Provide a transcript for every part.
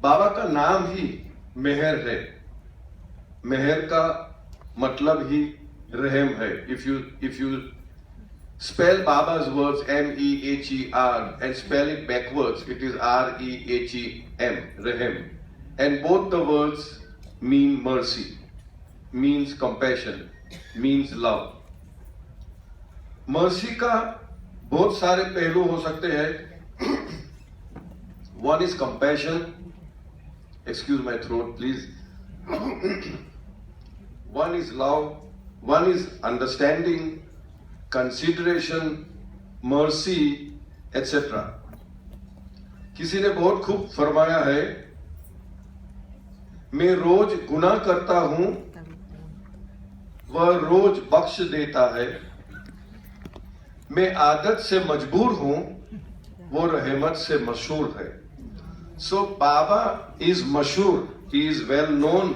बाबा का नाम ही मेहर है। मेहर का मतलब ही रहम है। If you spell Baba's words M-E-H-E-R and spell it backwards, it is R-E-H-E-M, Rehem. And both the words mean mercy, means compassion, means love. Mercy का बहुत सारे पहलू हो सकते हैं। One is compassion. Excuse my throat, please. One is love. One is understanding, consideration, mercy etcetera. किसी ने बहुत खूब फरमाया है, मैं रोज गुनाह करता हूं, वह रोज बख्श देता है। मैं आदत से मजबूर हूं, वो रहमत से मशहूर है। सो बाबा इज मशहूर, he is well known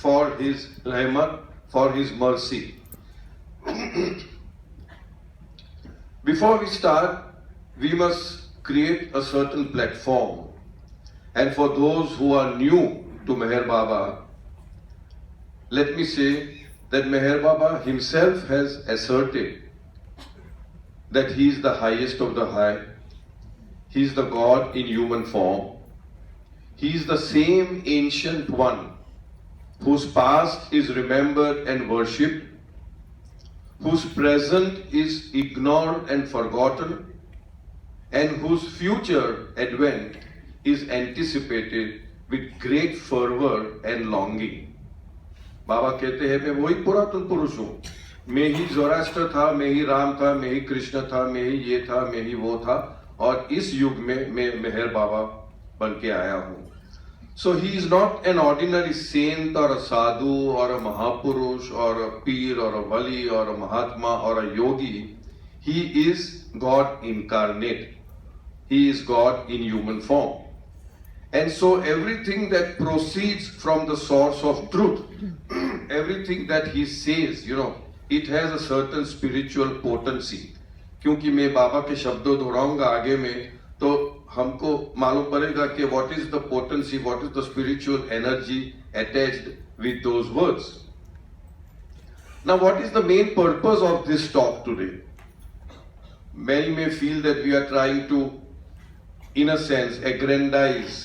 for his रहमत, for his mercy. Before we start, we must create a certain platform. And for those who are new to Meher Baba, let me say that Meher Baba himself has asserted that he is the highest of the high. He is the God in human form. He is the same ancient one whose past is remembered and worshipped, whose present is ignored and forgotten, and whose future advent is anticipated with great fervor and longing. बाबा कहते हैं, मैं वही पुरातन पुरुष हूं। मैं ही ज़ोरास्ट्र था, मैं ही राम था, मैं ही कृष्ण था, मैं ही ये था, मैं ही वो था, और इस युग में मैं मेहर बाबा बन के आया हूं। So he is not an ordinary saint or a sadhu or a mahapurush or a peer or a wali or a mahatma or a yogi. He is God incarnate. He is God in human form. And so everything that proceeds from the source of truth, everything that he says, it has a certain spiritual potency. क्योंकि मैं बाबा के शब्दों दोहराऊंगा आगे में, तो हमको मालूम पड़ेगा कि what is the potency, what is the spiritual energy attached with those words. Now, what is the main purpose of this talk today? Many may feel that we are trying to, in a sense, aggrandize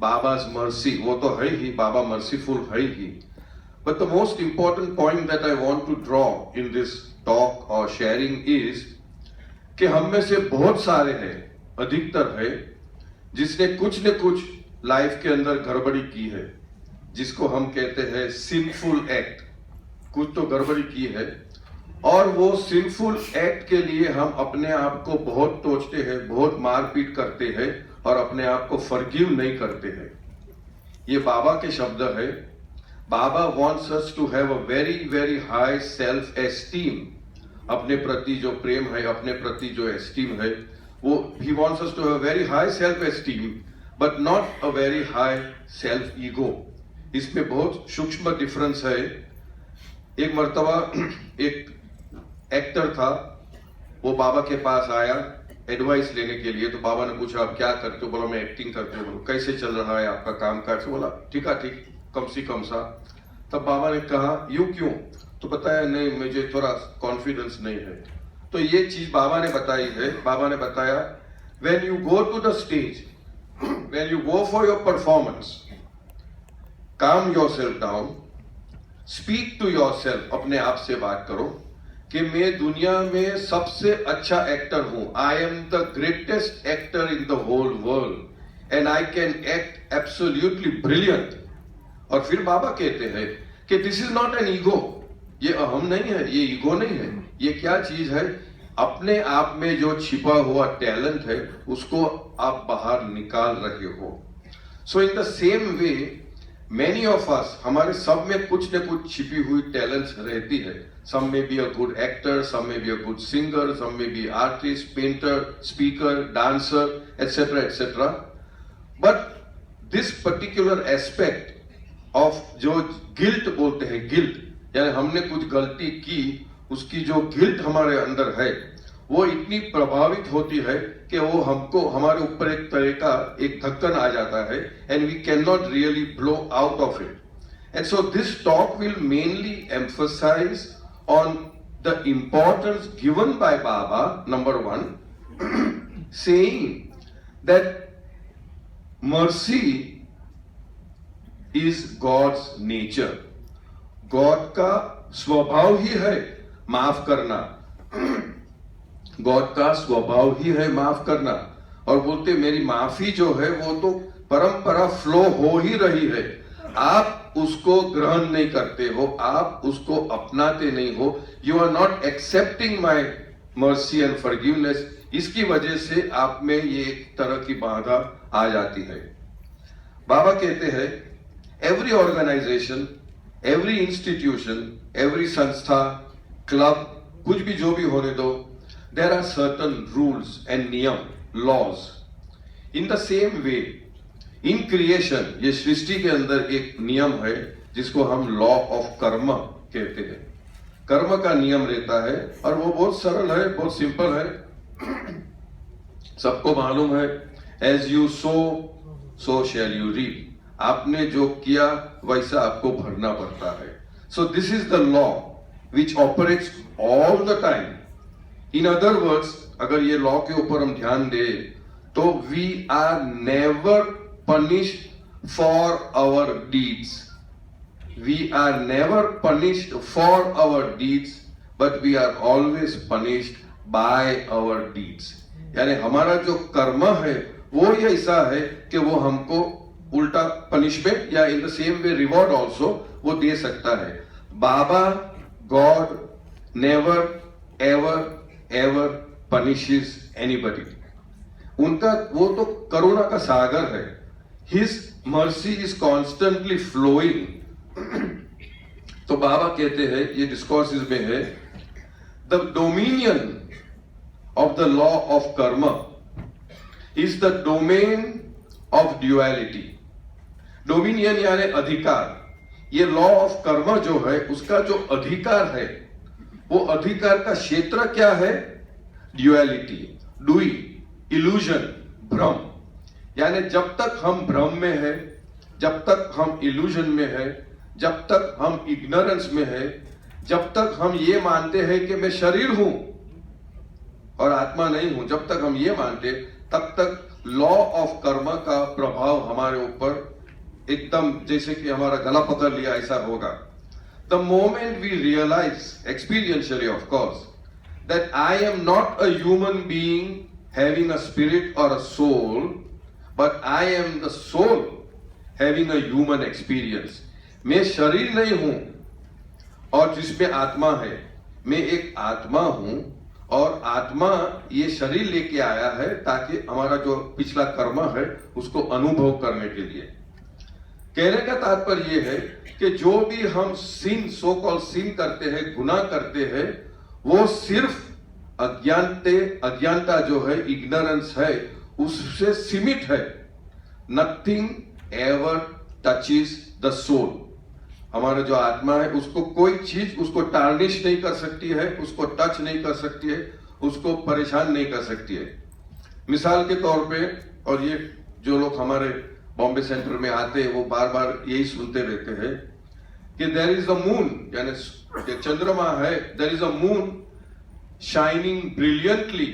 Baba's mercy. वो तो है ही, Baba merciful है ही. But the most important point that I want to draw in this talk or sharing is कि हम में से बहुत सारे हैं, अधिकतर है, जिसने कुछ न कुछ लाइफ के अंदर गड़बड़ी की है, जिसको हम कहते हैं सिंफुल एक्ट। कुछ तो गड़बड़ी की है, और वो सिंफुल एक्ट के लिए हम अपने आप को बहुत टोचते हैं, बहुत मारपीट करते हैं, और अपने आप को फॉरगिव नहीं करते हैं। ये बाबा के शब्द है। Baba wants us to have a very very high self esteem. अपने प्रति जो प्रेम है, अपने प्रति जो एस्टीम है, वो he wants us to have a very high self-esteem, but not a very high self-ego. इसमें बहुत सूक्ष्म डिफरेंस है। एक मर्तबा एक एक्टर था, वो बाबा के पास आया एडवाइस लेने के लिए। तो बाबा ने पूछा, आप क्या करते हो? बोला, मैं एक्टिंग करते हो। कैसे चल रहा है आपका काम काज? बोला, ठीक है, ठीक, कम से कम सा। तब बाबा ने कहा, यूं क्यों? तो बताया, नहीं, मुझे थोड़ा कॉन्फिडेंस नहीं है। तो ये चीज बाबा ने बताई है। बाबा ने बताया, when you go to the stage, when you go for your performance, calm yourself down, speak to yourself, अपने आप से बात करो कि मैं दुनिया में सबसे अच्छा एक्टर हूं। I am the greatest actor in the whole world and I can act absolutely brilliant. और फिर बाबा कहते हैं कि this is not an ego. ये अहम नहीं है, ये ईगो नहीं है। ये क्या चीज है? अपने आप में जो छिपा हुआ टैलेंट है, उसको आप बाहर निकाल रहे हो। So in the same way many of us, हमारे सब में कुछ न कुछ छिपी हुई टैलेंट्स रहती है। Some may be a good actor, some may be a good singer, some may be artist, painter, speaker, dancer, etcetera etcetera. But this particular aspect of जो गिल्ट बोलते हैं, गिल्ट यानी हमने कुछ गलती की, उसकी जो गिल्ट हमारे अंदर है, वो इतनी प्रभावित होती है कि वो हमको हमारे ऊपर एक तरह का एक धक्कन आ जाता है and we can not really blow out of it. And so this talk will mainly emphasize on the importance given by Baba, number one, saying that mercy is God's nature. God का स्वभाव ही है माफ करना. गॉड का स्वभाव ही है माफ करना. और बोलते मेरी माफी जो है वो तो परंपरा फ्लो हो ही रही है, आप उसको ग्रहण नहीं करते हो, आप उसको अपनाते नहीं हो. You are not accepting my mercy and forgiveness. इसकी वजह से आप में ये एक तरह की बाधा आ जाती है. बाबा कहते हैं every organization, every institution, every संस्था, क्लब, कुछ भी जो भी होने दो, there are certain rules and niyam, laws. In the same way, in creation, ये सृष्टि के अंदर एक नियम है जिसको हम law of karma कहते हैं. कर्म का नियम रहता है और वो बहुत सरल है, बहुत सिंपल है. सबको मालूम है, as you sow, so shall you reap. आपने जो किया वैसा आपको भरना पड़ता है. So this is the law which operates all the time. In other words, अगर ये लॉ के ऊपर हम ध्यान दें तो we are never punished for our deeds. We are never punished for our deeds, but we are always punished by our deeds. यानी हमारा जो कर्म है वो ही ऐसा है कि वो हमको उल्टा पनिशमेंट या in the same way reward also वो दे सकता है. Baba, God never ever ever punishes anybody. उनका वो तो करुणा का सागर है. His mercy is constantly flowing. तो बाबा कहते हैं, ये डिस्कोर्सेस में है, the dominion of the law of karma is the domain of duality. Dominion यानी अधिकार. ये लॉ ऑफ कर्म जो है उसका जो अधिकार है वो अधिकार का क्षेत्र क्या है? ड्यूअलिटी, डुई, इल्यूजन, भ्रम. यानी जब तक हम भ्रम में है, जब तक हम इल्यूजन में है, जब तक हम इग्नोरेंस में है, जब तक हम ये मानते हैं कि मैं शरीर हूं और आत्मा नहीं हूं, जब तक हम ये मानते तब तक लॉ ऑफ कर्म का प्रभाव हमारे ऊपर एकदम जैसे कि हमारा गला पकड़ लिया ऐसा होगा. The moment we realize, experientially of course, that I am not a human being having a spirit or a soul, but I am the soul having a human experience. मैं शरीर नहीं हूं और जिसमें आत्मा है. मैं एक आत्मा हूं और आत्मा ये शरीर लेके आया है ताकि हमारा जो पिछला कर्म है उसको अनुभव करने के लिए. कहने का तात्पर्य यह है कि जो भी हम सिन, सो कॉल्ड सिन करते हैं, गुनाह करते हैं, वो सिर्फ अज्ञानता जो है, इग्नोरेंस है, उससे सीमित है. Nothing ever touches the soul. हमारा जो आत्मा है उसको कोई चीज उसको टार्निश नहीं कर सकती है, उसको टच नहीं कर सकती है, उसको परेशान नहीं कर सकती है. मिसाल के तौर पे, और ये जो लोग हमारे बॉम्बे सेंटर में आते हैं वो बार बार यही सुनते रहते हैं कि देयर इज अ मून, यानी चंद्रमा है, there is a moon shining brilliantly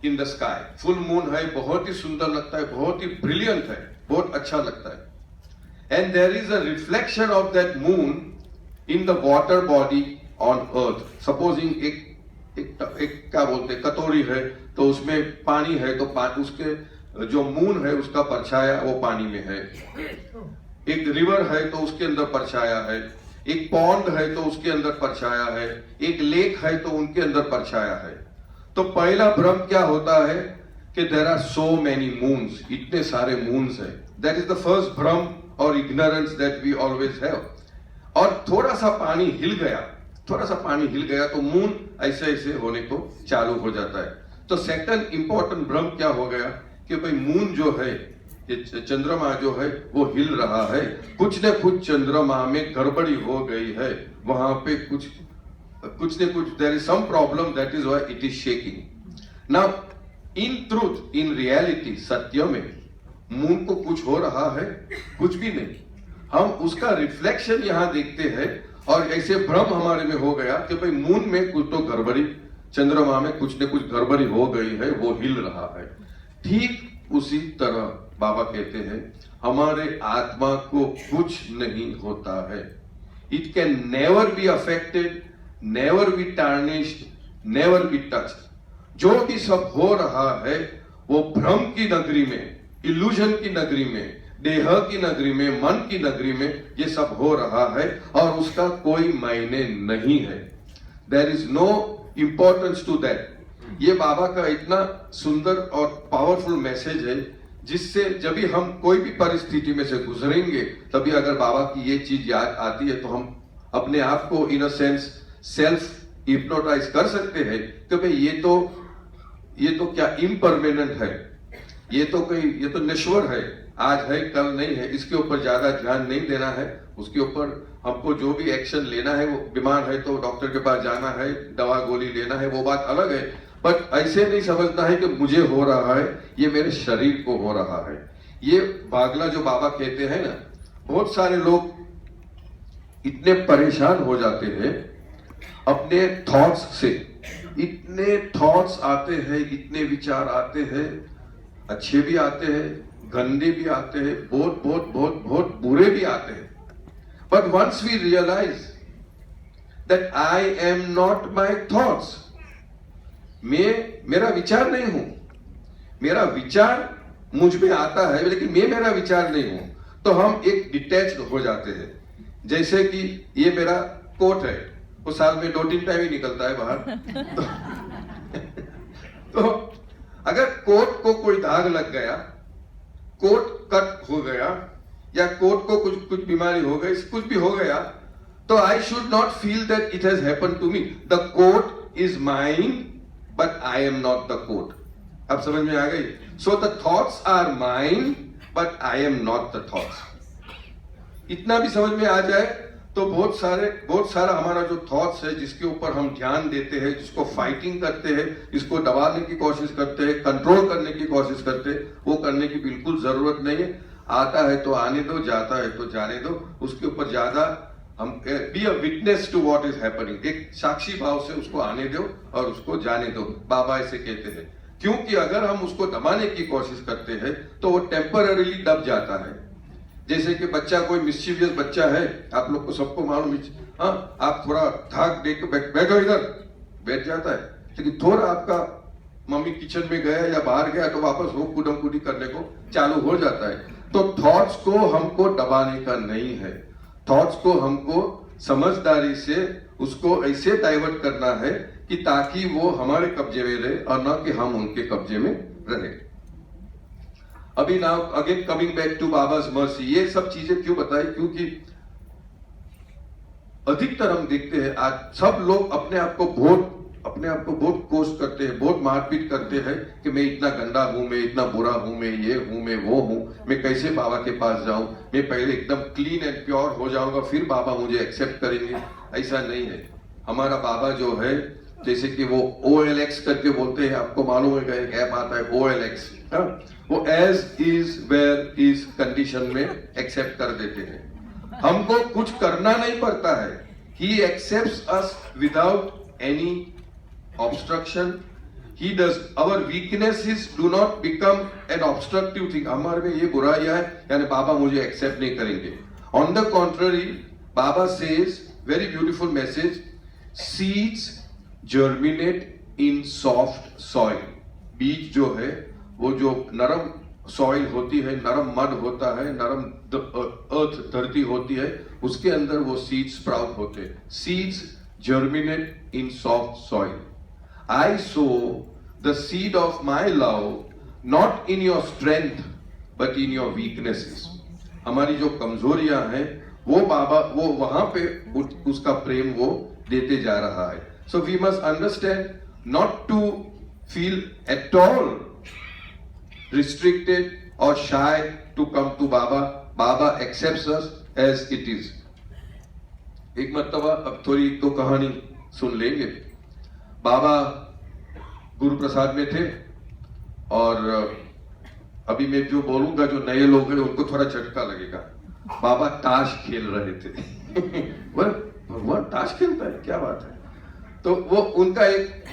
in the sky. Full moon है, बहुत ही सुंदर लगता है, बहुत ही ब्रिलियंट है, बहुत अच्छा लगता है. And there is a reflection of that moon in the water body on earth. Supposing एक क्या बोलते हैं, कटोरी है तो उसमें पानी है, तो उसके जो मून है उसका परछाया वो पानी में है. एक रिवर है तो उसके अंदर परछाया है, एक पॉन्ड है तो उसके अंदर परछाया है, एक लेक है तो उनके अंदर परछाया है. तो पहला भ्रम क्या होता है कि there are so many moons, इतने सारे मून्स है. दैट इज द फर्स्ट भ्रम और ignorance that we always have. और थोड़ा सा पानी हिल गया तो मून ऐसे ऐसे होने को चालू हो जाता है. तो सेकंड इंपॉर्टेंट भ्रम क्या हो गया कि भाई मून जो है, ये चंद्रमा जो है वो हिल रहा है, कुछ न कुछ चंद्रमा में गड़बड़ी हो गई है, वहां पे कुछ कुछ न कुछ, there is some problem, that is why it is shaking. Now, in truth, in reality, सत्य में मून को कुछ हो रहा है? कुछ भी नहीं. हम उसका रिफ्लेक्शन यहाँ देखते हैं और ऐसे भ्रम हमारे में हो गया कि भाई मून में कुछ तो गड़बड़ी, चंद्रमा में कुछ न कुछ गड़बड़ी हो गई है, वो हिल रहा है. ठीक उसी तरह बाबा कहते हैं हमारे आत्मा को कुछ नहीं होता है. It can never be affected, never be tarnished, never be touched. जो भी सब हो रहा है वो भ्रम की नगरी में, इल्यूजन की नगरी में, देह की नगरी में, मन की नगरी में ये सब हो रहा है और उसका कोई मायने नहीं है. There is no importance to that. ये बाबा का इतना सुंदर और पावरफुल मैसेज है जिससे जब भी हम कोई भी परिस्थिति में से गुजरेंगे तभी अगर बाबा की ये चीज याद आती है तो हम अपने आप को इन अ सेंस सेल्फ हिप्नोटाइज कर सकते हैं कि भाई ये तो क्या इम्परमानेंट है, ये तो नश्वर है, आज है कल नहीं है, इसके ऊपर ज्यादा ध्यान नहीं देना है. उसके ऊपर हमको जो भी एक्शन लेना है, वो बीमार है तो डॉक्टर के पास जाना है, दवा गोली लेना है, वो बात अलग है. बट ऐसे नहीं समझना है कि मुझे हो रहा है, ये मेरे शरीर को हो रहा है. ये पागला जो बाबा कहते हैं ना, बहुत सारे लोग इतने परेशान हो जाते हैं अपने थॉट्स से. इतने थॉट्स आते हैं, इतने विचार आते हैं, अच्छे भी आते हैं, गंदे भी आते हैं, बहुत बुरे भी आते हैं. But once we realise that I am not my thoughts, मेरा विचार नहीं हूं, मेरा विचार मुझ में आता है लेकिन मैं मेरा विचार नहीं हूं, तो हम एक डिटैच्ड हो जाते हैं. जैसे कि ये मेरा कोट है, वो साल में 2-3 टाइम ही निकलता है बाहर. तो अगर कोट को कोई दाग लग गया, कोट कट हो गया या कोट को कुछ बीमारी हो गई, कुछ भी हो गया, तो I should not feel that it has happened to me. The coat is mine but I am not the coat. अब समझ में आ गई? So the thoughts are mine but I am not the thoughts. इतना भी समझ में आ जाए तो बहुत सारा हमारा जो थॉट्स है जिसके ऊपर हम ध्यान देते हैं, जिसको फाइटिंग करते हैं, इसको दबाने की कोशिश करते हैं, कंट्रोल करने की कोशिश करते हैं, वो करने की बिल्कुल जरूरत नहीं है. आता है तो आने दो, जाता है तो जाने दो. उसके ऊपर ज्यादा हम be a witness to what is happening. एक साक्षी भाव से उसको आने दो और उसको जाने दो. बाबा ऐसे कहते हैं, क्योंकि अगर हम उसको दबाने की कोशिश करते हैं तो वो टेम्पररीली दब जाता है. जैसे कि बच्चा, कोई मिस्चीवियस बच्चा है, आप लोग को सबको मालूम है, हाँ, आप थोड़ा धाक दे के बैठो, इधर बैठ जाता है. लेकिन थोड़ा आपका मम्मी किचन में गया या बाहर गया तो वापस वो कूदम कूदी करने को चालू हो जाता है. तो थॉट्स को हमको दबाने का नहीं है. थॉट्स को हमको समझदारी से उसको ऐसे डाइवर्ट करना है कि ताकि वो हमारे कब्जे में रहे और न कि हम उनके कब्जे में रहे. अभी now again coming back to Baba's mercy. ये सब चीजें क्यों बताई? क्योंकि अधिकतर हम देखते हैं आज सब लोग अपने आप को बहुत कोस करते हैं, बहुत मारपीट करते हैं कि मैं इतना गंदा हूं, मैं इतना बुरा हूं, मैं ये हूं, मैं वो हूं, मैं कैसे बाबा के पास जाऊं, मैं पहले एकदम क्लीन एंड प्योर हो जाऊंगा फिर बाबा मुझे एक्सेप्ट करेंगे. ऐसा नहीं है. हमारा बाबा जो है, जैसे कि वो OLX करके बोलते हैं, आपको मालूम है एक ऐप आता है OLX, वो as is where is condition में एक्सेप्ट कर देते हैं. हमको कुछ करना नहीं पड़ता है. He accepts us without any obstruction. He does. Our weaknesses do not become an obstructive thing. हमारे में ये बुराइयां है यानी बाबा मुझे एक्सेप्ट नहीं करेंगे. On the contrary, Baba says very beautiful message. Seeds germinate in soft soil. बीज जो है वो जो नरम सॉइल होती है, नरम मड होता है, नरम अर्थ धरती होती है, उसके अंदर वो सीड्स स्प्राउट होते हैं. Seeds germinate in soft soil. I sow the seed of my love not in your strength but in your weaknesses. हमारी जो कमजोरियां हैं वो बाबा वो वहां पे उसका प्रेम वो देते जा रहा है. So we must understand not to feel at all restricted or shy to come to Baba. Baba accepts us as it is. एक मर्तबा, अब थोड़ी तो कहानी सुन लेंगे। बाबा गुरु प्रसाद में थे और अभी मैं जो बोलूंगा जो नए लोग हैं उनको थोड़ा झटका लगेगा। बाबा ताश खेल रहे थे। भगवान ताश खेलता है, क्या बात है। तो वो उनका एक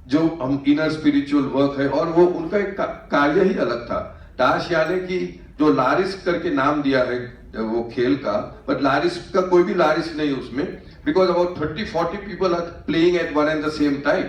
जो हम इनर स्पिरिचुअल वर्क है और वो उनका एक कार्य ही अलग था। ताश यानी कि जो लारिस करके नाम दिया है वो खेल का, बट लारिस का कोई भी लारिस नहीं उसमें, because about 30-40 people are playing at one and the same time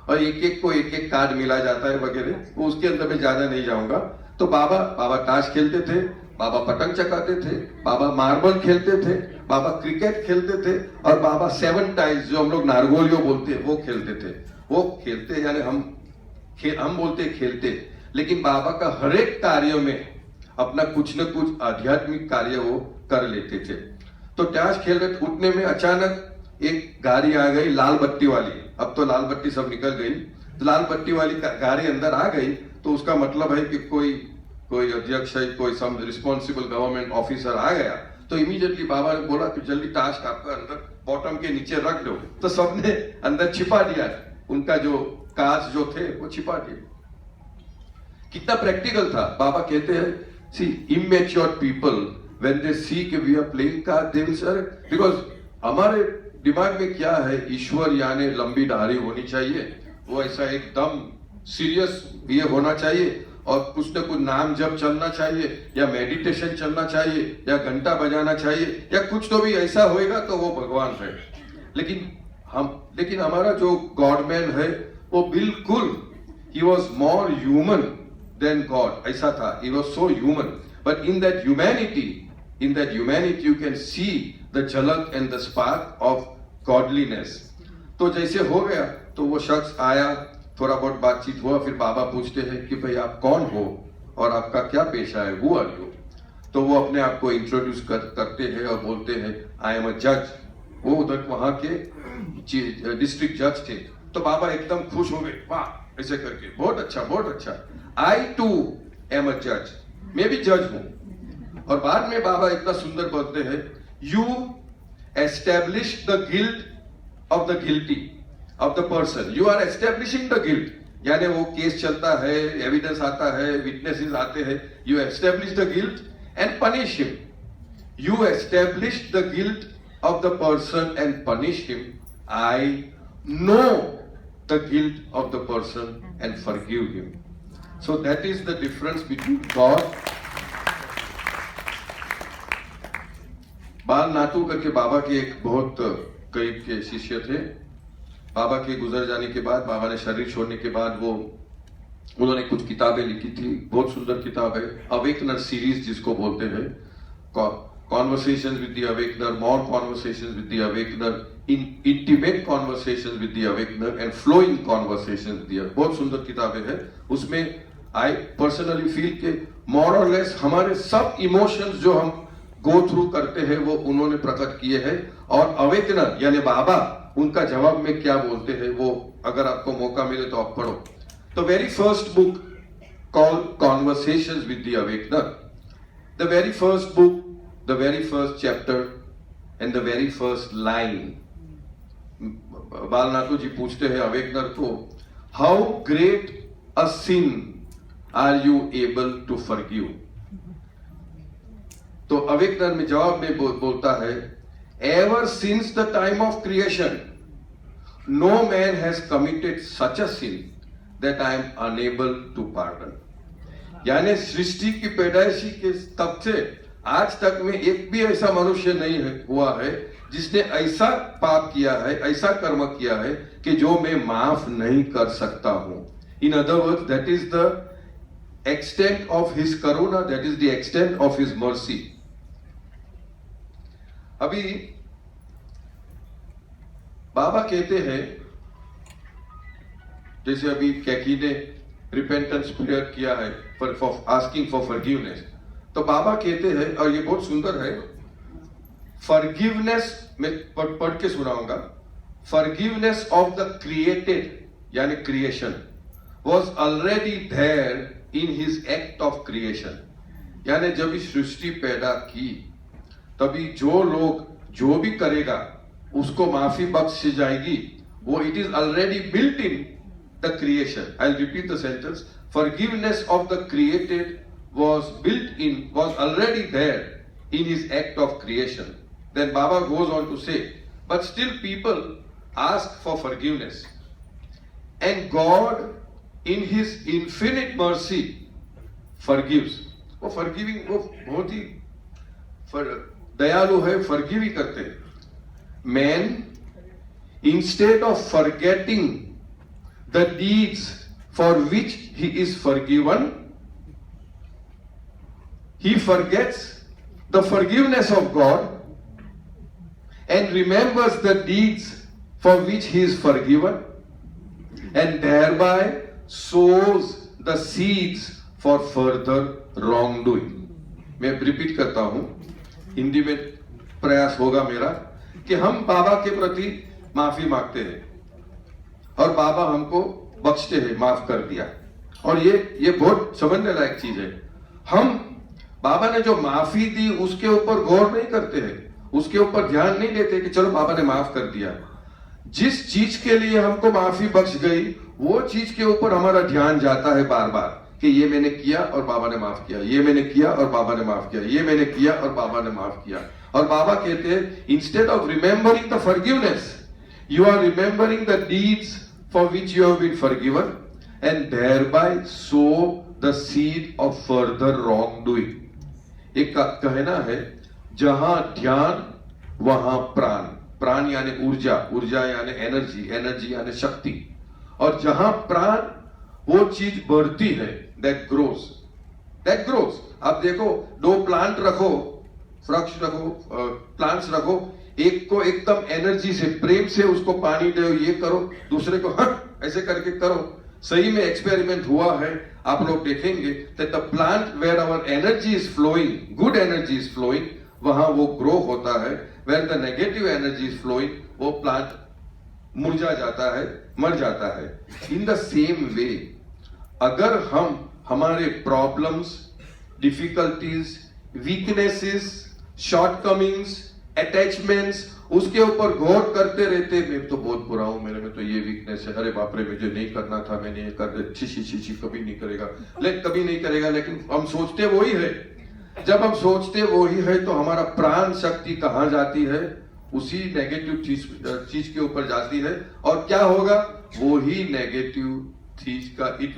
और एक एक को एक एक कार्ड मिला जाता है वगैरह, वो उसके अंदर में ज्यादा नहीं जाऊंगा। तो बाबा ताश खेलते थे, बाबा पतंग चकाते थे, बाबा मार्बल खेलते थे, बाबा क्रिकेट खेलते थे और बाबा 7 टाइल्स जो हम लोग नारगोलियो बोलते हैं वो खेलते थे। वो खेलते यानी हम बोलते खेलते, लेकिन बाबा का हर एक कार्य में अपना कुछ न कुछ आध्यात्मिक कार्य वो कर लेते थे। तो ताश खेल रहे उठने में अचानक एक गाड़ी आ गई लाल बत्ती वाली। अब तो लाल बत्ती सब निकल गई, तो लाल बत्ती वाली गाड़ी अंदर आ गई तो उसका मतलब है कि कोई अध्यक्ष है, कोई सम रिस्पॉन्सिबल गवर्नमेंट ऑफिसर आ गया। तो इमीडिएटली बाबा ने बोला कि जल्दी ताश आपका अंदर बॉटम के नीचे रख दो। तो सबने अंदर छिपा दिया, उनका जो काज जो थे वो छिपा दिए। कितना प्रैक्टिकल था। बाबा कहते हैं see immature people when they see कि we are playing card they will say, because हमारे दिमाग में क्या है, ईश्वर यानी लंबी दाढ़ी होनी चाहिए, वो ऐसा एकदम सीरियस ये होना चाहिए और कुछ न कुछ नाम जब चलना चाहिए या मेडिटेशन चलना चाहिए या घंटा बजाना चाहिए या कुछ तो भी ऐसा होएगा तो वो भगवान है। लेकिन हमारा जो गॉडमैन है वो बिल्कुल he was more human than God, ऐसा था। he was so human, but in that humanity you can see the झलक and the spark of godliness। तो जैसे हो गया तो वो शख्स आया, थोड़ा बहुत बातचीत हुआ, फिर बाबा पूछते हैं कि भाई आप कौन हो और आपका क्या पेशा है, who are you? तो वो अपने आप को इंट्रोड्यूस करते हैं और बोलते हैं आई एम अ जज। वो उधर वहां के डिस्ट्रिक्ट जज थे। तो बाबा एकदम खुश हो गए, वाह ऐसे करके, बहुत अच्छा बहुत अच्छा, आई टू एम अ जज, मैं भी जज हूं। और बाद में बाबा इतना सुंदर बोलते हैं you establish the guilt of the guilty of the person, you are establishing the guilt, यानी वो केस चलता है, एविडेंस आता है, विटनेसेस आते हैं, you establish the guilt and punish him, you establish the guilt of the person and punish him. I know the guilt of the person and forgive him. So that is the difference between God। बाल नातू करके बाबा के एक बहुत करीब के शिष्य थे। बाबा के गुजर जाने के बाद, बाबा ने शरीर छोड़ने के बाद उन्होंने कुछ किताबें लिखी थी, बहुत सुंदर किताब है, अवेकनर सीरीज जिसको बोलते हैं, Conversations with the Awakener, more conversations with the Awakener, intimate conversations with the Awakener and flowing conversations with the Awakener। बहुत सुंदर किताबें हैं। उसमें I personally feel कि more or less हमारे सब इमोशंस जो हम go through करते हैं वो उन्होंने प्रकट किए हैं। और अवेकनर यानी बाबा उनका जवाब में क्या बोलते हैं वो अगर आपको मौका मिले तो आप पढ़ो। तो very first book called Conversations with the Awakener, the very first book, the very first chapter and the very first line, बालनाथू जी पूछते हैं अवेकनर को, how great a sin are you able to forgive? तो awakener में जवाब में बोलता है, ever since the time of creation no man has committed such a sin that I am unable to pardon। यानी सृष्टि की पैदाइशी के तब से आज तक में एक भी ऐसा मनुष्य नहीं हुआ है जिसने ऐसा पाप किया है, ऐसा कर्म किया है कि जो मैं माफ नहीं कर सकता हूं। In other words, that is the extent of his Karuna, that is the extent of his mercy. अभी बाबा कहते हैं, जैसे अभी कैकी ने रिपेंटेंस प्रेयर किया है फॉर आस्किंग फॉर फॉरगिवनेस, तो बाबा कहते हैं, और ये बहुत सुंदर है, फॉरगिवनेस में पढ़ के सुनाऊंगा, फॉरगिवनेस ऑफ द क्रिएटेड यानी creation was already there in his act of creation. यानी जब इस सृष्टि पैदा की तभी जो लोग जो भी करेगा उसको माफी बख्श जाएगी वो it is already built in the creation. I'll repeat the sentence. Forgiveness of the created was already there in his act of creation. Then Baba goes on to say, but still people ask for forgiveness. And God in his infinite mercy forgives. वो forgiving, वो बहुत ही दयालु है, forgive ही करते हैं. Man, instead of forgetting the deeds for which he is forgiven, he forgets the forgiveness of God and remembers the deeds for which he is forgiven, and thereby sows the seeds for further wrongdoing. मैं repeat करता हूं, हिंदी में प्रयास होगा मेरा कि हम बाबा के प्रति माफी मांगते हैं और बाबा हमको बख्शते हैं, माफ कर दिया. और ये बहुत समझने लायक चीज है. हम बाबा ने जो माफी दी उसके ऊपर गौर नहीं करते हैं, उसके ऊपर ध्यान नहीं देते कि चलो बाबा ने माफ कर दिया. जिस चीज के लिए हमको माफी बख्श गई वो चीज के ऊपर हमारा ध्यान जाता है बार बार कि ये मैंने किया और बाबा ने माफ किया, ये मैंने किया और बाबा ने माफ किया, ये मैंने किया और बाबा ने माफ किया. और बाबा कहते हैं instead of remembering the forgiveness you are remembering the deeds for which you have been forgiven and thereby sow the seed of further wrongdoing. एक कहना है जहां ध्यान वहां प्राण. प्राण यानी ऊर्जा, ऊर्जा यानी एनर्जी, एनर्जी यानी शक्ति. और जहां प्राण वो चीज बढ़ती है, दैट ग्रोस, दैट ग्रोस. आप देखो, दो प्लांट रखो, वृक्ष रखो, प्लांट्स रखो, एक को एकदम एनर्जी से, प्रेम से उसको पानी दो, ये करो, दूसरे को ऐसे करके करो. सही में एक्सपेरिमेंट हुआ है, आप लोग देखेंगे that the plant where our energy is flowing, good energy is flowing, वहां वो ग्रो होता है. Where the negative energy is flowing, वो प्लांट मुरझा जाता है, मर जाता है. इन द सेम वे अगर हम हमारे problems, difficulties, weaknesses, shortcomings, attachments, उसके ऊपर गौर करते रहते, मैं तो बहुत बुरा हूं, मेरे में तो ये वीकनेस है, अरे बाप रे मुझे नहीं करना था, मैंने ये कर दिया, छी कभी नहीं करेगा, कभी नहीं करेगा. लेकिन हम सोचते वही है. जब हम सोचते वही है तो हमारा प्राण शक्ति कहां जाती है? उसी नेगेटिव चीज के ऊपर जाती है. और क्या होगा? वही नेगेटिव चीज का it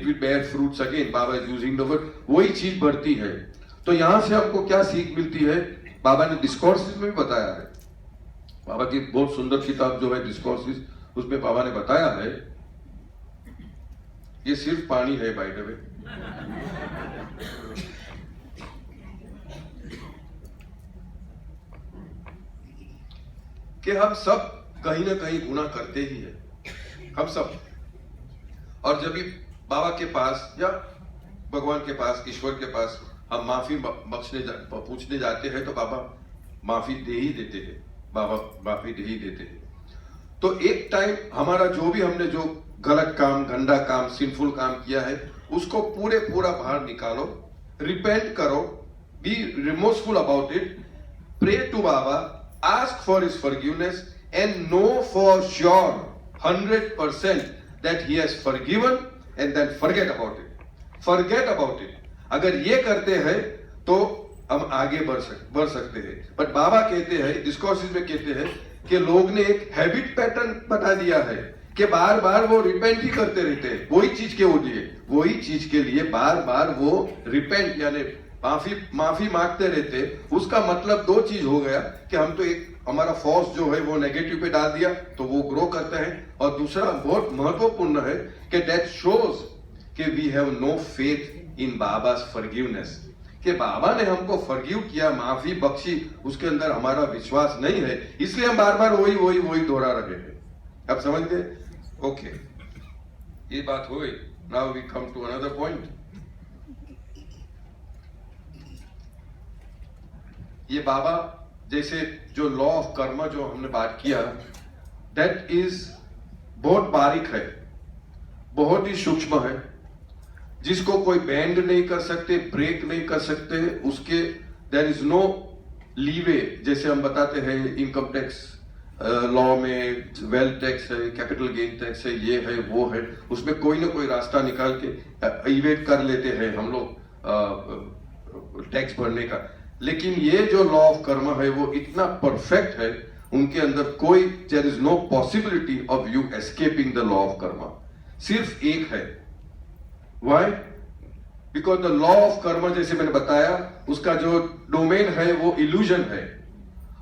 will bear fruits again. Baba is using the word, वही चीज बढ़ती है. तो यहां से हमको क्या सीख मिलती है? बाबा ने डिस्कोर्सेस में भी बताया है. बाबा की बहुत सुंदर किताब जो है डिस्कोर्सेस, उसमें बाबा ने बताया है, ये सिर्फ पानी है बाय द वे. कि हम सब कहीं ना कहीं गुनाह करते ही हैं, हम सब. और जब भी बाबा के पास या भगवान के पास, ईश्वर के पास हम माफी पूछने जाते हैं तो बाबा माफी दे ही देते हैं. बाबा माफी दे ही देते हैं. तो एक टाइम हमारा जो भी हमने जो गलत काम, गंदा काम, सिंफुल काम किया है उसको पूरा बाहर निकालो, रिपेंट करो, be remorseful about it, pray to Baba, ask for his forgiveness and know for sure 100% that he has forgiven and then forget about it. Forget about it. अगर ये करते हैं तो हम आगे बढ़ सकते हैं. बट बाबा कहते हैं, डिस्कोर्सेस में कहते हैं कि लोग ने एक हैबिट पैटर्न बता दिया है कि बार बार वो रिपेंट ही करते रहते हैं, वही चीज के लिए बार बार वो रिपेंट यानी माफी मांगते रहते. उसका मतलब दो चीज हो गया कि हम तो एक हमारा फोर्स जो है वो नेगेटिव पे डाल दिया तो वो ग्रो करता है. और दूसरा बहुत महत्वपूर्ण है कि दैट शोज कि we have no faith in Baba's forgiveness. कि बाबा ने हमको फॉरगिव किया, माफी बख्शी, उसके अंदर हमारा विश्वास नहीं है, इसलिए हम बार बार वही दोहरा रहे हैं. अब समझ गए? ओके, ये बात हो गई. Now we come to another point. ये बाबा जैसे जो लॉ ऑफ कर्म जो हमने बात किया, दैट इज बहुत बारीक है, बहुत ही सूक्ष्म है, जिसको कोई बेंड नहीं कर सकते, ब्रेक नहीं कर सकते. उसके देयर इज नो लीवे. जैसे हम बताते हैं इनकम टैक्स लॉ में वेल्थ टैक्स है, कैपिटल गेन टैक्स है, ये है वो है, उसमें कोई ना कोई रास्ता निकाल के इवेट कर लेते हैं हम लोग टैक्स भरने का। लेकिन ये जो लॉ ऑफ कर्म है वो इतना परफेक्ट है, उनके अंदर कोई there is no possibility of you escaping the law of karma. सिर्फ एक है, why? Because the law of karma, जैसे मैंने बताया, उसका जो डोमेन है वो इल्यूजन है,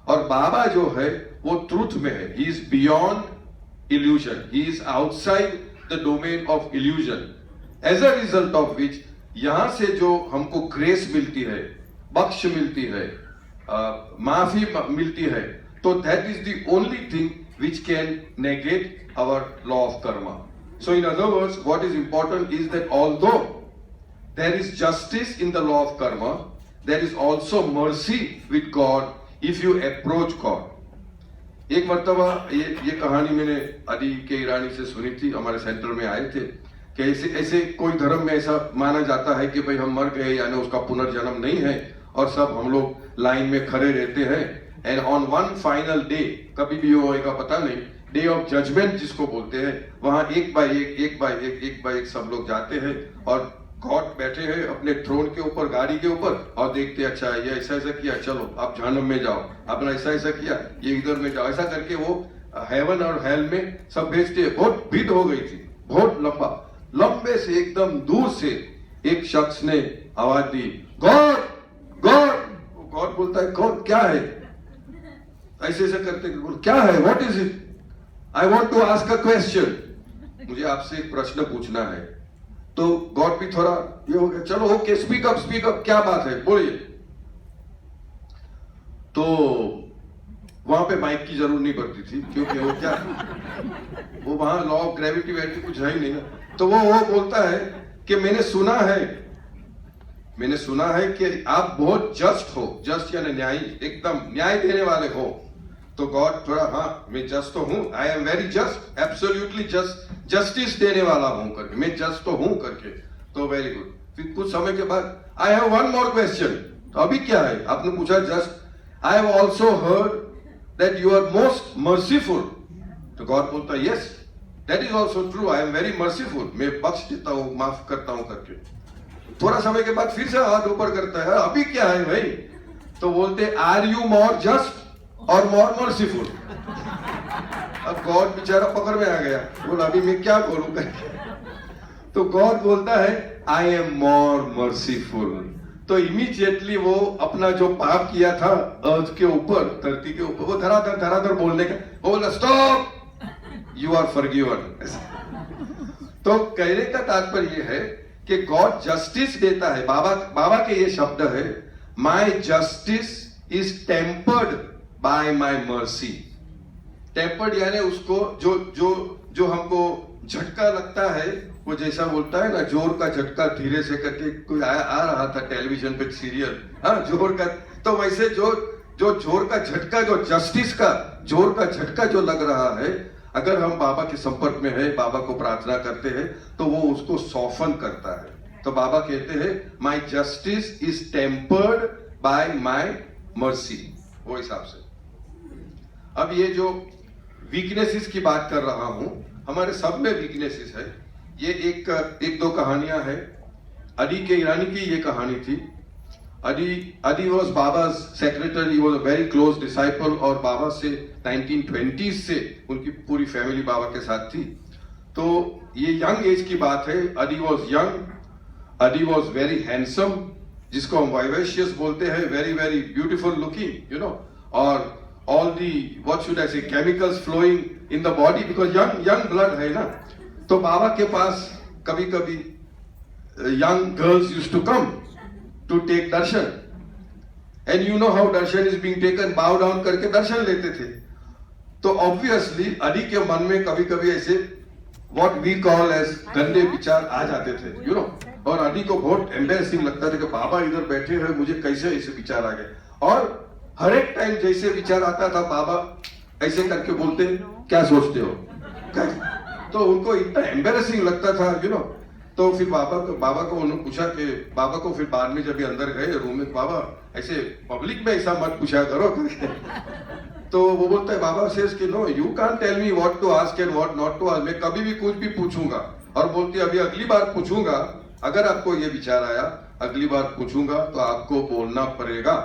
और बाबा जो है वो ट्रूथ में है। He is beyond illusion, he is outside the domain of illusion. As a result of which यहां से जो हमको ग्रेस मिलती है, बख्श मिलती है, माफी मिलती है, तो that is the only thing which can negate our law of karma. So in other words, what is important is that although there is justice in the law of karma, there is also mercy with God if you approach God. एक मर्तबा ये कहानी मैंने अली के ईरानी से सुनी थी, हमारे सेंटर में आए थे कि ऐसे कोई धर्म में ऐसा माना जाता है कि भाई हम मर गए यानी उसका पुनर्जन्म नहीं है, और सब हम लोग लाइन में खड़े रहते हैं, and on one final day, कभी भी वो होएगा पता नहीं, डे ऑफ जजमेंट जिसको बोलते हैं, वहां एक बाय एक सब लोग जाते हैं, और गॉड बैठे हैं अपने थ्रोन के ऊपर, गाड़ी के ऊपर, और देखते हैं अच्छा ये ऐसा किया, चलो आप जहन्नम में जाओ, आपने ऐसा किया, ये इधर में जाओ, ऐसा करके वो हेवन और हेल में सब भेजते हैं। बहुत भीड़ हो गई थी, बहुत लंबे से एकदम दूर से एक शख्स ने आवाज दी, गॉड गॉड। गॉड बोलता है कौन, क्या है? ऐसे करते क्या है, what is it? I want to ask a question, मुझे आपसे एक प्रश्न पूछना है। तो गॉड भी थोड़ा ये हो गया, चलो ओके, स्पीक अप, क्या बात है, बोलिए। तो वहां पे माइक की जरूरत नहीं पड़ती थी, क्योंकि वो वहां लॉ ऑफ ग्रेविटी वैटिटी कुछ है ही नहीं ना। तो वो बोलता है कि मैंने सुना है कि आप बहुत जस्ट हो, जस्ट यानी न्यायी, एकदम न्याय देने वाले हो। तो गॉड थोड़ा, हाँ मैं जस्ट तो हूं, आई am very just, absolutely just, justice देने वाला हूं करके, मैं जस्ट तो हूं करके। तो वेरी गुड। फिर कुछ समय के बाद, I have one more question. तो अभी क्या है? आपने पूछा just, I have also heard that you are most merciful. तो गॉड बोलता है yes, that is also true, I am very merciful, मैं बख्श देता हूं, माफ करता हूं करके। थोड़ा समय के बाद फिर से हाथ ऊपर करता है, अभी क्या है भाई? तो बोलते आर यू मोर जस्ट और मोर मर्सीफुल। अब गॉड बेचारा पकड़ में आ गया, बोला अभी मैं क्या करूं करके। तो गॉड बोलता है आई एम मोर मर्सीफुल। तो इमीडिएटली वो अपना जो पाप किया था अर्थ के ऊपर, धरती के ऊपर, वो धराधर बोलने का, वो बोला स्टॉप, यू आर फॉरगिवन। तो कहने का तात्पर्य यह है कि गॉड जस्टिस देता है। बाबा के ये शब्द है, my justice is tempered by my mercy. Tempered यानी उसको जो हमको झटका लगता है, वो जैसा बोलता है ना, जोर का झटका धीरे से करके कोई आ रहा था टेलीविजन पे सीरियल, हाँ जोर का, तो वैसे जो जोर का झटका, जो जस्टिस का जोर का झटका जो लग रहा है, अगर हम बाबा के संपर्क में है, बाबा को प्रार्थना करते हैं, तो वो उसको सॉफन करता है। तो बाबा कहते हैं my justice is tempered by my mercy, वो हिसाब से। अब ये जो वीकनेसेस की बात कर रहा हूं, हमारे सब में वीकनेसेस है। ये एक दो कहानियां हैं। अली के ईरानी की ये कहानी थी। Ali was Baba's secretary, was a very close disciple, और बाबा से 1920s से उनकी पूरी फैमिली बाबा के साथ थी। तो ये यंग एज की बात है। Ali was young, Ali was very handsome, जिसको हम वाइवेशियस बोलते हैं, very very beautiful looking, you know, और all the what should I say chemicals flowing in the body because young blood है ना। तो बाबा के पास कभी कभी young girls used to come to take darshan, and you know how darshan is being taken, bow down करके दर्शन लेते थे। तो obviously अली के मन में कभी कभी ऐसे what we call as गंदे विचार आ जाते थे, you know, और अली को बहुत एम्बेरसिंग लगता था कि बाबा इधर बैठे हैं, मुझे कैसे ऐसे विचार आ गए। और हर एक टाइम जैसे विचार आता था, बाबा ऐसे करके बोलते क्या सोचते हो, तो उनको इतना एम्बेरसिंग लगता था, यू नो। तो फिर बाबा को उन्होंने पूछा कि बाबा को फिर बाद में जब अंदर गए रूम में, बाबा ऐसे पब्लिक में ऐसा मत पूछा करो। तो वो बोलता है बाबा सेज कि no you can't tell me what to ask and what not to ask, मैं कभी भी कुछ भी पूछूंगा। और बोलती है अभी अगली बार पूछूंगा, अगर आपको ये विचार आया अगली बार पूछूंगा तो आपको बोलना पड़ेगा,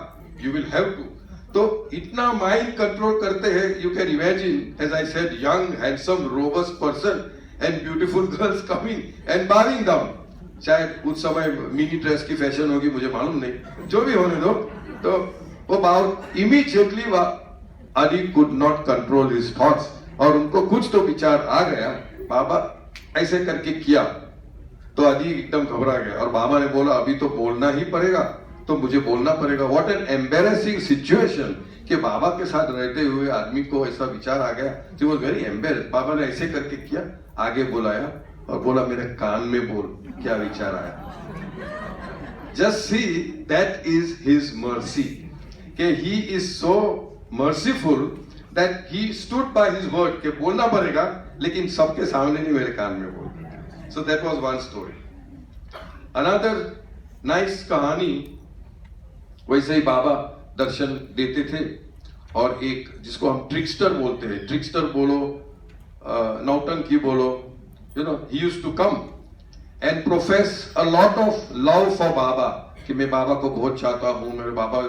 यू विल हैव टू। तो इतना माइंड कंट्रोल करते हैं, you can imagine as I said young handsome robust person and beautiful girls coming and bowing down. शायद उस समय मिनी ड्रेस की फैशन होगी, मुझे मालूम नहीं, जो भी होने दो। तो वो बाव immediately Ali could not control his thoughts, और उनको कुछ तो विचार आ गया, बाबा ऐसे करके किया तो अली एकदम घबरा गया। और बाबा ने बोला अभी तो बोलना ही पड़ेगा, तो मुझे बोलना पड़ेगा। व्हाट एन एम्बेरेसिंग सिचुएशन कि बाबा के साथ रहते हुए आदमी को ऐसा विचार आ गया। He was very embarrassed. Baba ने ऐसे करके किया, आगे बुलाया और बोला मेरे कान में बोल क्या विचार आया। Just see that is his mercy, कि he is so merciful that he stood by his word के बोलना पड़ेगा, लेकिन सबके सामने नहीं, मेरे कान में बोल। So that was one story. Another nice कहानी, वैसे ही बाबा दर्शन देते थे, और एक जिसको हम ट्रिक्स्टर बोलते हैं, ट्रिक्स्टर बोलो नौटंकी बोलो, you know, he used to come and profess a lot of love for बाबा, कि मैं बाबा को बहुत चाहता हूँ, मेरे बाबा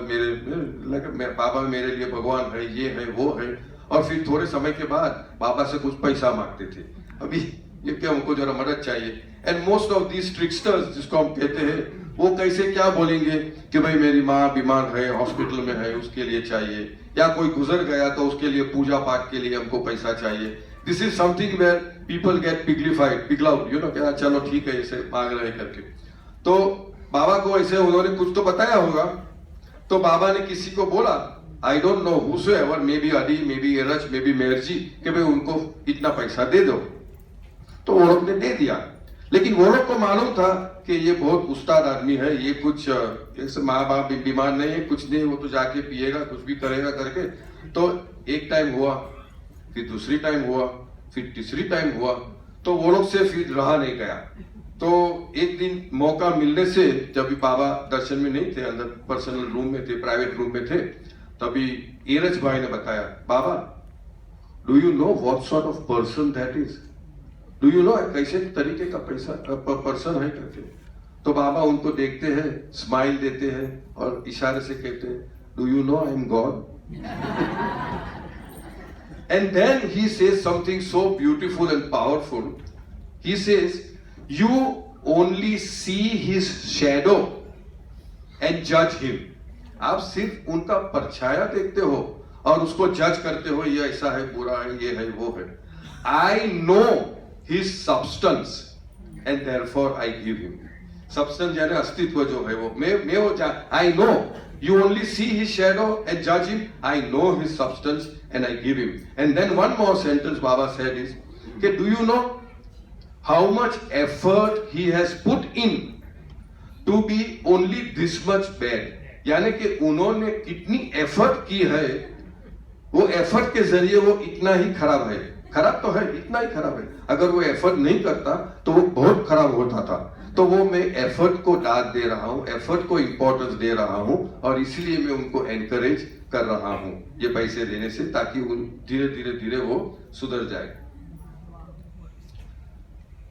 बाबा मेरे लिए भगवान है, ये है वो है। और फिर थोड़े समय के बाद बाबा से कुछ पैसा मांगते थे, अभी ये क्या हमको जरा मदद चाहिए। एंड मोस्ट ऑफ दीज ट्रिक्स्टर्स जिसको हम कहते हैं, वो कैसे क्या बोलेंगे कि भाई मेरी माँ बीमार है, हॉस्पिटल में है, उसके लिए चाहिए, या कोई गुजर गया तो उसके लिए पूजा पाठ के लिए हमको पैसा चाहिए। This is something where people get beguiled, you know, क्या चलो ठीक है इसे मांग रहे करके। तो बाबा को ऐसे उन्होंने कुछ तो बताया होगा, तो बाबा ने किसी को बोला, I don't know whosoever, may be Ali, may be Eruch, may be Meherjee, कि भाई उनको इतना पैसा दे दो। तो वो लोग ने दे दिया, लेकिन वो लोग को मालूम था कि ये बहुत उस्ताद आदमी है, ये कुछ माँ बाप बीमार नहीं है, कुछ नहीं, वो तो जाके पिएगा, कुछ भी करेगा करके। तो एक टाइम हुआ, फिर दूसरी टाइम हुआ, फिर तीसरी टाइम हुआ, तो वो लोग से फिर रहा नहीं गया। तो एक दिन मौका मिलने से, जब भी बाबा दर्शन में नहीं थे, अंदर पर्सनल रूम में थे, प्राइवेट रूम में थे, तभी एरज भाई ने बताया, Baba do you know what sort of person that is, do you know कैसे तरीके का पर्सन है करके। तो बाबा उनको देखते हैं, स्माइल देते हैं और इशारे से कहते हैं, do you no I am God. And then he says something so beautiful and powerful. He says, you only see his shadow and judge him. आप सिर्फ उनका परछाया देखते हो और उसको जज करते हो, ये ऐसा है, बुरा है, ये है, वो है। I know his substance and therefore I give him. Substance यानी अस्तित्व जो है वो, मैं वो I know. You only see his shadow and judge him. I know his substance and I give him. And then one more sentence Baba said is, okay, do you know how much effort he has put in to be only this much bad? यानी कि उन्होंने कितनी effort की है, वो effort के जरिए वो इतना ही खराब है। खराब तो है, इतना ही खराब है। अगर वो एफर्ट नहीं करता तो वो बहुत खराब होता था। तो वो मैं एफर्ट को दाद दे रहा हूं, एफर्ट को इंपॉर्टेंस दे रहा हूं, और इसलिए मैं उनको एनकरेज कर रहा हूं ये पैसे देने से, ताकि उन धीरे धीरे धीरे वो सुधर जाए।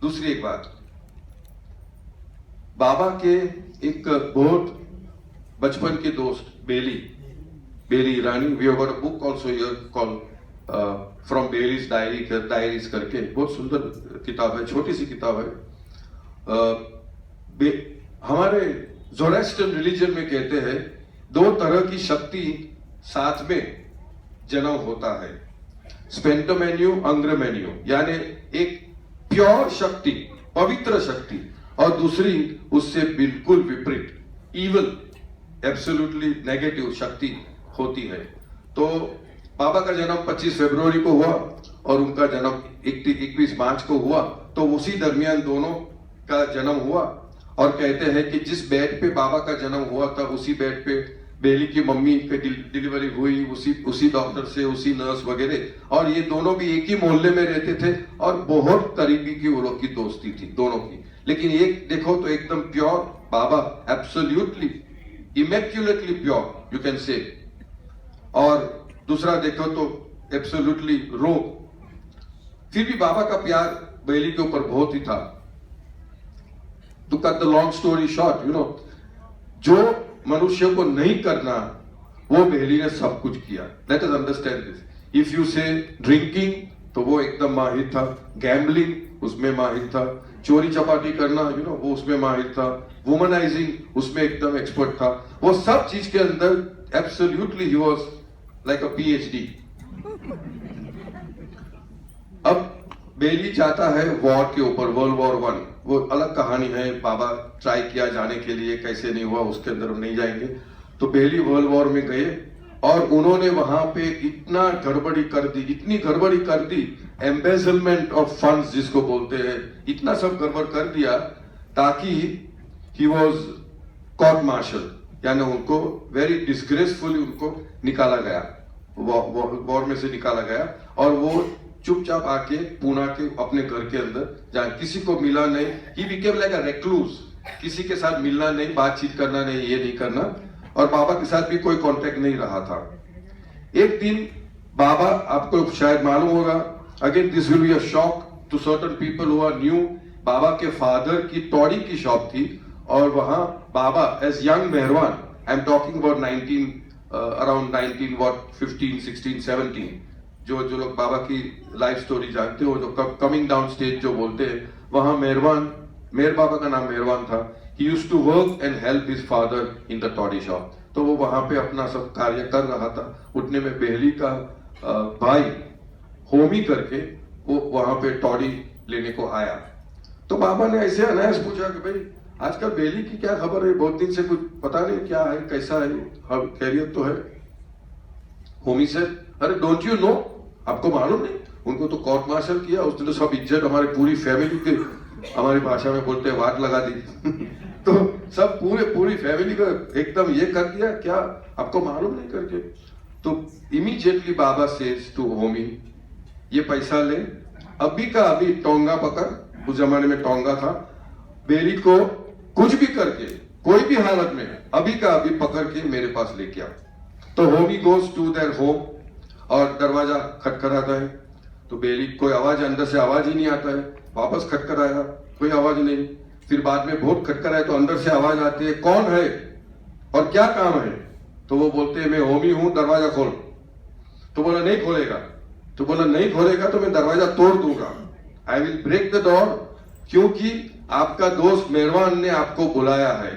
दूसरी एक बात, बाबा के एक बहुत बचपन के दोस्त Baily Irani, we have got a book also here called from Baily's diaries करके, बहुत सुंदर किताब है, छोटी सी किताब है। हमारे ज़ोरास्ट्रियन रिलीजन में कहते हैं, दो तरह की शक्ति साथ में जन्म होता है, स्पेंटोमेनियो, अंग्रमेनियो, यानी एक प्योर शक्ति, पवित्र शक्ति, और दूसरी उससे बिल्कुल विपरीत, इवल, एब्सोल्युटली नेगेटिव शक्ति होती है। तो बाबा का जन्म 25 फरवरी को हुआ और उनका जन्म 21 मार्च को हुआ, तो उसी दरमियान दोनों का जन्म हुआ। और कहते हैं कि जिस बेड पे बाबा का जन्म हुआ था, उसी बेड पे बेली की मम्मी की डिलीवरी हुई, उसी डॉक्टर से, उसी नर्स वगैरह, और ये दोनों भी एक ही मोहल्ले में रहते थे और बहुत करीबी की वो लोग की दोस्ती थी दोनों की। लेकिन एक देखो तो एकदम pure Baba, absolutely immaculately pure you can say, और दूसरा देखो तो एब्सोल्युटली रो। फिर भी बाबा का प्यार बेली के ऊपर बहुत ही था। To cut the long story short, you know, जो मनुष्य को नहीं करना वो बेली ने सब कुछ किया। Let us understand this. If you से ड्रिंकिंग तो वो एकदम माहिर था, गैम्बलिंग उसमें माहिर था, चोरी चपाटी करना यू नो वो उसमें माहिर था, वुमनाइजिंग उसमें एकदम एक्सपर्ट था। वो सब चीज के अंदर absolutely he was like a PhD. अब बेली जाता है वॉर के ऊपर, वर्ल्ड वॉर 1, वो अलग कहानी है। बाबा ट्राई किया जाने के लिए, कैसे नहीं हुआ उसके अंदर हम नहीं जाएंगे। तो बेली वर्ल्ड वॉर में गए और उन्होंने वहां पे इतना गड़बड़ी कर दी, इतनी गड़बड़ी कर दी, एम्बेजलमेंट ऑफ फंड्स जिसको बोलते हैं, इतना सब गड़बड़ कर दिया ताकि ही वॉज कोर्ट मार्शल, यानी उनको वेरी डिस्ग्रेसफुली उनको निकाला गया, वॉर में से निकाला गया। और वो चुपचाप आके पूना के अपने घर के अंदर, जहां किसी को मिला नहीं, he became like a recluse, किसी के साथ मिलना नहीं, बातचीत करना नहीं, ये नहीं करना, और बाबा के साथ भी कोई कांटेक्ट नहीं रहा था। एक दिन बाबा, आपको शायद मालूम होगा, again this will be a shock to certain people who are new, Baba के फादर की तौड़ी की शॉप थी और वहां Baba as young Merwan, I am talking about 19 around 15 16 17, जो लोग बाबा की लाइफ स्टोरी जानते हो, जो कमिंग डाउन स्टेज जो बोलते हैं, वहां मेहर बाबा का नाम मेहरवान था। He used to work and help his father in the toddy shop. तो वो वहां पे अपना सब कार्य कर रहा था। उठने में बेली का भाई होमी करके वो वहां पे टॉडी लेने को आया। तो बाबा ने ऐसे अनायास पूछा कि भाई आजकल बेली की क्या खबर है, बहुत दिन से कुछ पता नहीं क्या है, कैसा है, खैरियत तो है। होमी से, अरे डोंट यू नो, आपको मालूम नहीं, उनको तो कोर्ट मार्शल किया, उसने तो सब इज्जत हमारी पूरी फैमिली के, हमारी भाषा में बोलते हैं वाट लगा दी तो सब पूरी फैमिली को एकदम ये कर दिया, क्या आपको मालूम नहीं करके। तो immediately Baba says to Homi, ये पैसा ले, अभी का अभी टोंगा पकड़, उस जमाने में टोंगा था, बेली को कुछ भी करके, कोई भी हालत में अभी का अभी पकड़ के मेरे पास लेके आओ। तो Homi goes to their home और दरवाजा खटखटाता है। तो बेली, कोई आवाज, अंदर से आवाज ही नहीं आता है, वापस खटखटाया, कोई आवाज नहीं। फिर बाद में बहुत खटखटाया तो अंदर से आवाज आती है, कौन है और क्या काम है। तो वो बोलते हैं मैं होमी हूं, दरवाजा खोल। तो बोला नहीं खोलेगा। तो बोला नहीं खोलेगा तो मैं दरवाजा तोड़ दूंगा, I will break the door, क्योंकि आपका दोस्त मेहरबान ने आपको बुलाया है।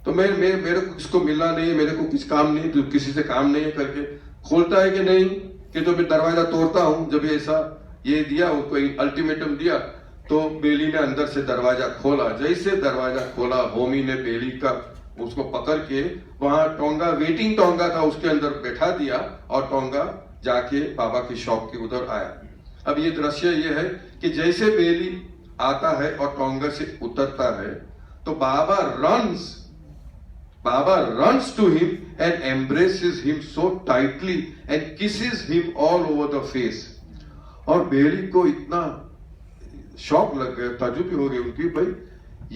तो मेरे को किसको मिलना नहीं है, मेरे को किस काम नहीं, तो किसी से काम नहीं है करके खोलता है कि नहीं, कि तो मैं दरवाजा तोड़ता हूं। जब ऐसा ये दिया, उनको अल्टीमेटम दिया, तो बेली ने अंदर से दरवाजा खोला। जैसे दरवाजा खोला, होमी ने बेली का उसको पकड़ के वहां टोंगा, वेटिंग टोंगा था, उसके अंदर बैठा दिया और टोंगा जाके बाबा की शॉप के उधर आया। अब ये दृश्य ये है कि जैसे बेली आता है और टोंगा से उतरता है तो बाबा runs to him and embraces him so tightly and kisses him all over the face. और बेली को इतना शॉक लग गया, ताजुब हो गई उनकी, भाई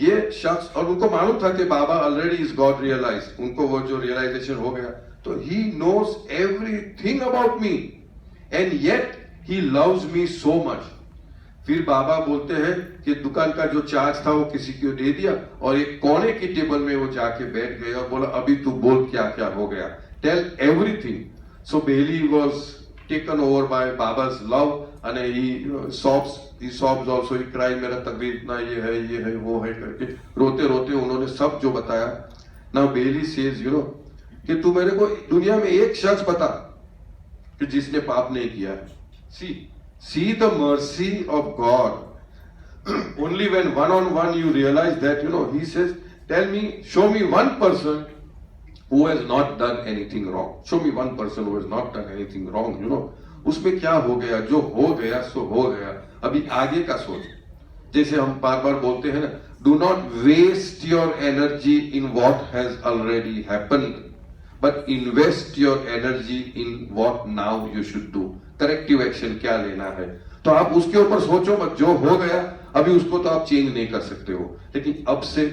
ये शख्स, और उनको मालूम था कि Baba already is God realised, उनको वो जो रियलाइजेशन हो गया, तो he knows everything about me and yet he loves me so much. फिर बाबा बोलते हैं कि दुकान का जो चार्ज था वो किसी को दे दिया और एक कोने की टेबल में वो जाके बैठ गया और बोला अभी तू बोल क्या क्या हो गया, tell everything. So Baily was taken over by Baba's love and he sobs also, he cried, मेरा तकदीर इतना ये है वो है करके रोते रोते उन्होंने सब जो बताया। Now Bailey says, you know, कि तू मेरे को दुनिया में एक शख्स बता कि जिसने पाप नहीं किया है। See the mercy of God. Only when one-on-one you realize that, you know, he says, show me one person who has not done anything wrong. Show me one person who has not done anything wrong, you know. उसमें क्या हो गया, जो हो गया सो हो गया, अभी आगे का सोच। जैसे हम बार बार बोलते हैं ना, do not waste your energy in what has already happened, but invest your energy in what now you should do. Corrective action क्या लेना है, तो आप उसके ऊपर सोचो मत, जो हो गया अभी उसको तो आप चेंज नहीं कर सकते हो, लेकिन अब से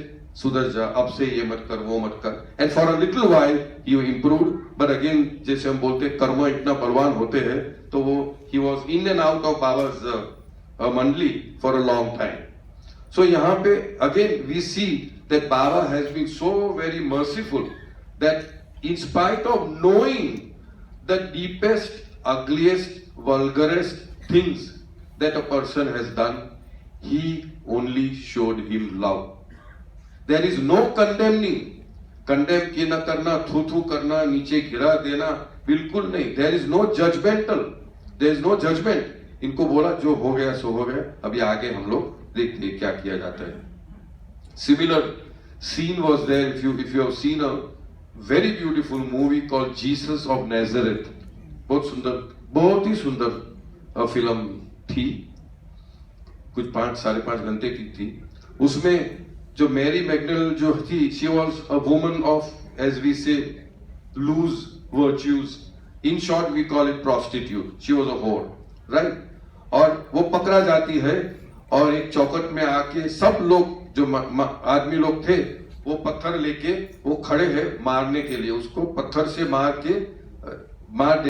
सुधर जा, अब से ये मत कर, वो मत कर. And for a little while he improved, but again जैसे हम बोलते हैं कर्म इतना बलवान होते हैं, तो वो he was in and out of Baba's mandali for a long time. So यहाँ पे again we see that Baba has been so very merciful that in spite of knowing the deepest, ugliest, vulgarest things that a person has done, he only showed him love. There is no condemning. Condemn किए न करना, थू थू करना, नीचे गिरा देना, बिल्कुल नहीं. There is no judgmental. There is no judgment. इनको बोला जो हो गया सो हो गया, अभी आगे हम लोग देखते हैं क्या किया जाता है. Similar scene was there if you have seen a very beautiful movie called Jesus of Nazareth. बहुत सुंदर, बहुत ही सुंदर फिल्म थी, कुछ 5-5.5 घंटे की थी. उसमें जो मैरी मैग्डल जो थी, she was a woman of, as we say, loose virtues. In short we call it prostitute. She was a whore, right? और वो पकड़ा जाती है और एक चौखट में आके सब लोग जो आदमी लोग थे वो पत्थर लेके वो खड़े हैं मारने के लिए, उसको पत्थर से मार